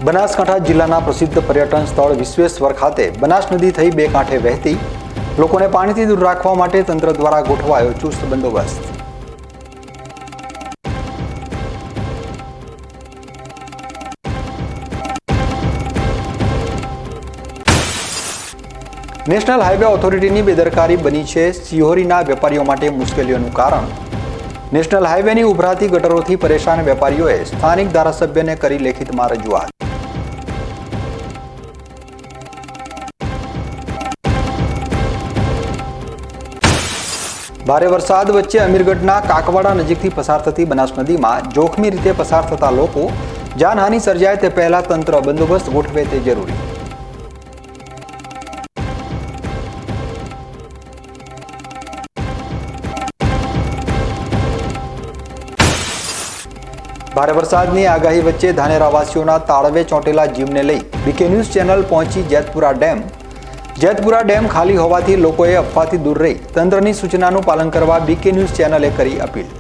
બનાસકાંઠા જિલ્લાના પ્રસિદ્ધ પર્યટન સ્થળ વિશ્વેશ્વર ખાતે બનાસ નદી થઈ બે કાંઠે વહેતી, લોકોને પાણીથી દૂર રાખવા માટે તંત્ર દ્વારા ગોઠવાયો ચુસ્ત બંદોબસ્ત। નેશનલ હાઈવે ઓથોરિટીની બેદરકારી બની છે સિહોરીના વેપારીઓ માટે મુશ્કેલીઓનું કારણ। નેશનલ હાઈવેની ઉભરાતી ગટરોથી પરેશાન વેપારીઓએ સ્થાનિક ધારાસભ્યને કરી લેખિતમાં રજૂઆત। ભારે વરસાદ વચ્ચે અમીરગઢના કાકવાડા નજીકથી પસાર થતી બનાસ નદીમાં જોખમી રીતે પસાર થતા લોકો જાનહાનિ સર્જાય તે પહેલા તંત્ર બંદોબસ્ત ગોઠવે તે જરૂરી। ભારે વરસાદની આગાહી વચ્ચે ધાનેરાવાસીઓના તાળવે ચોંટેલા જીવને લઈ બીકે ન્યૂઝ ચેનલ પહોંચી જેતપુરા ડેમ। જેતપુરા ડેમ ખાલી હોવાથી લોકોએ અફવાથી દૂર રહી તંત્રની સૂચનાનું પાલન કરવા બીકે ન્યૂઝ ચેનલે કરી અપીલ।